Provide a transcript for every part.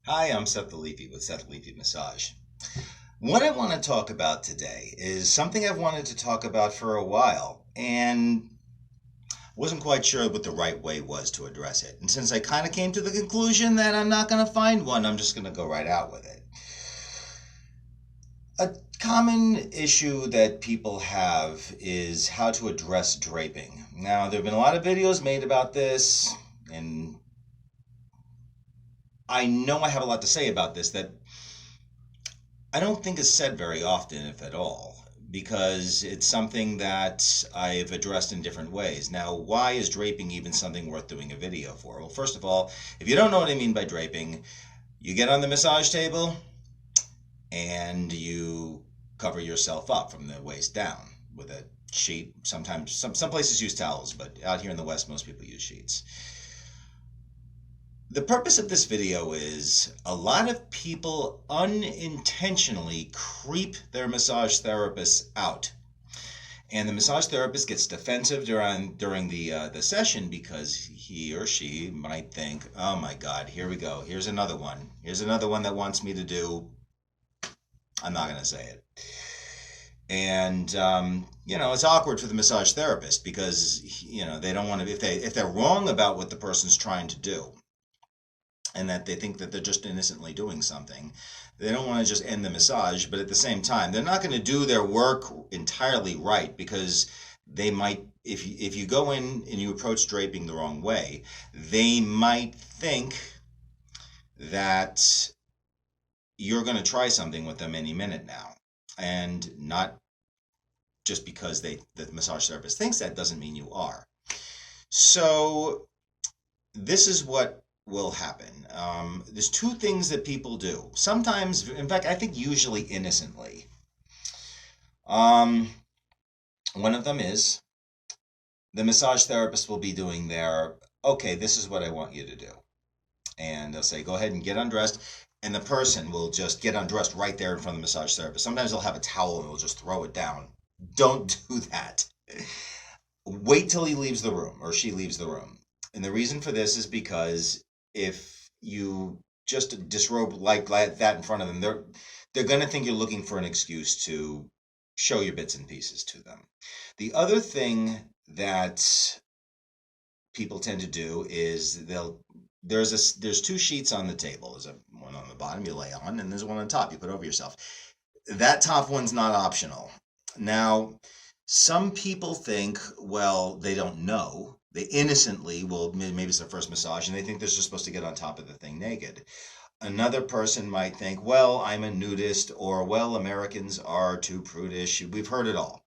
Hi, I'm Seth the Leafy with Seth Leafy Massage. What I want to talk about today is something I've wanted to talk about for a while and wasn't quite sure what the right way was to address it. And since I kind of came to the conclusion that I'm not going to find one, I'm just going to go right out with it. A common issue that people have is how to address draping. Now, there have been a lot of videos made about this, and I know I have a lot to say about this that I don't think is said very often, if at all, because it's something that I've addressed in different ways. Now, why is draping even something worth doing a video for? Well, first of all, if you don't know what I mean by draping, you get on the massage table and you cover yourself up from the waist down with a sheet. Sometimes some places use towels, but out here in the West, most people use sheets. The purpose of this video is a lot of people unintentionally creep their massage therapists out. And the massage therapist gets defensive during the session because he or she might think, oh my God, here we go. Here's another one. Here's another one that wants me to do. I'm not going to say it. And, it's awkward for the massage therapist because, they don't want to, if they're wrong about what the person's trying to do, and that they think that they're just innocently doing something. They don't want to just end the massage, but at the same time, they're not going to do their work entirely right because they might, if you go in and you approach draping the wrong way, they might think that you're going to try something with them any minute now. And not just because the massage therapist thinks that doesn't mean you are. So this is what will happen. There's two things that people do. Sometimes, in fact, I think usually innocently. One of them is the massage therapist will be doing okay, this is what I want you to do. And they'll say, go ahead and get undressed. And the person will just get undressed right there in front of the massage therapist. Sometimes they'll have a towel and they'll just throw it down. Don't do that. Wait till he leaves the room or she leaves the room. And the reason for this is because if you just disrobe like that in front of them, they're going to think you're looking for an excuse to show your bits and pieces to them. The other thing that people tend to do is there's two sheets on the table. There's one on the bottom you lay on, and there's one on top you put over yourself. That top one's not optional. Now, some people think, well, they don't know. They innocently maybe it's their first massage, and they think they're just supposed to get on top of the thing naked. Another person might think, well, I'm a nudist, or, well, Americans are too prudish. We've heard it all.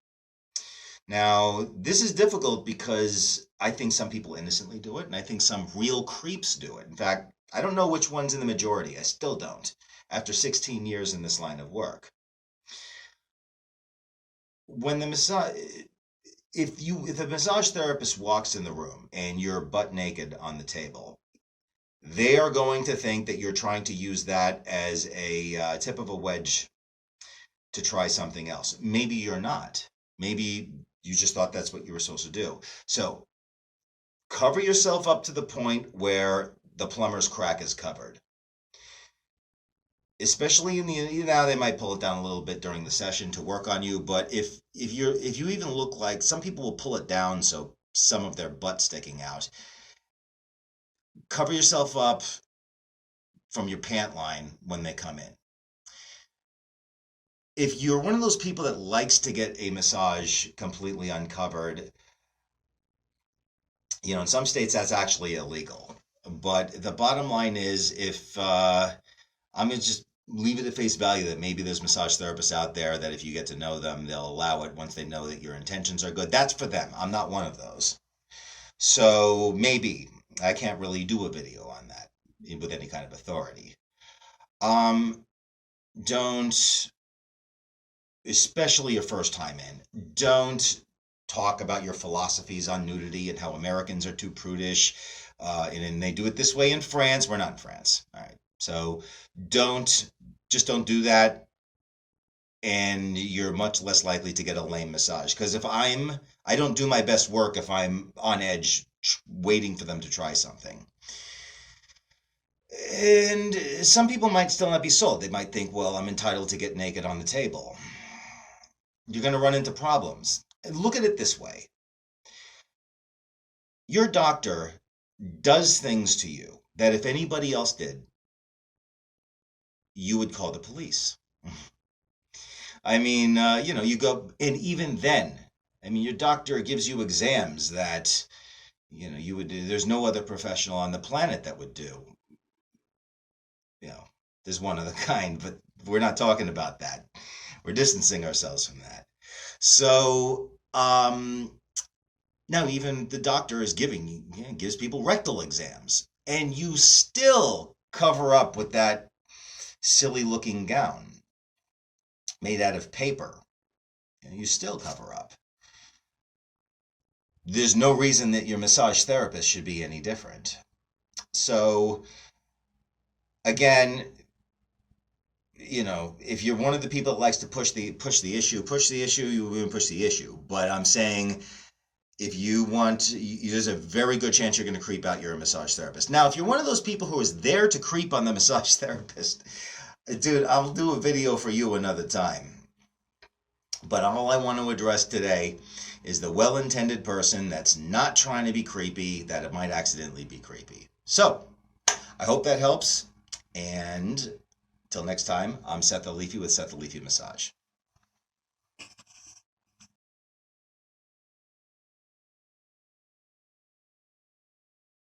Now, this is difficult because I think some people innocently do it, and I think some real creeps do it. In fact, I don't know which one's in the majority. I still don't, after 16 years in this line of work. When the massage... If a massage therapist walks in the room and you're butt naked on the table, they are going to think that you're trying to use that as a tip of a wedge to try something else. Maybe you're not. Maybe you just thought that's what you were supposed to do. So cover yourself up to the point where the plumber's crack is covered. Especially now they might pull it down a little bit during the session to work on you, but if you even look like, some people will pull it down so some of their butt sticking out. Cover yourself up from your pant line when they come in. If you're one of those people that likes to get a massage completely uncovered, in some states that's actually illegal. But the bottom line is, if I'm going to just leave it at face value that maybe there's massage therapists out there that if you get to know them, they'll allow it once they know that your intentions are good. That's for them. I'm not one of those. So maybe I can't really do a video on that with any kind of authority. Don't, especially your first time in, don't talk about your philosophies on nudity and how Americans are too prudish. And they do it this way in France. We're not in France. All right. So don't do that. and you're much less likely to get a lame massage. Because I don't do my best work if I'm on edge waiting for them to try something. And some people might still not be sold. They might think, well, I'm entitled to get naked on the table. You're going to run into problems. Look at it this way. Your doctor does things to you that if anybody else did, you would call the police. I mean, you go, and even then, I mean, your doctor gives you exams that, there's no other professional on the planet that would do. There's one of the kind, but we're not talking about that. We're distancing ourselves from that. So, now even the doctor is gives people rectal exams, and you still cover up with that silly looking gown made out of paper. You still cover up. There's no reason that your massage therapist should be any different. So, again, if you're one of the people that likes to push the issue, you will push the issue. But I'm saying, if you want, there's a very good chance you're going to creep out your massage therapist. Now, if you're one of those people who is there to creep on the massage therapist, dude, I'll do a video for you another time. But all I want to address today is the well-intended person that's not trying to be creepy, that it might accidentally be creepy. So, I hope that helps. And till next time, I'm Seth the Leafy with Seth the Leafy Massage.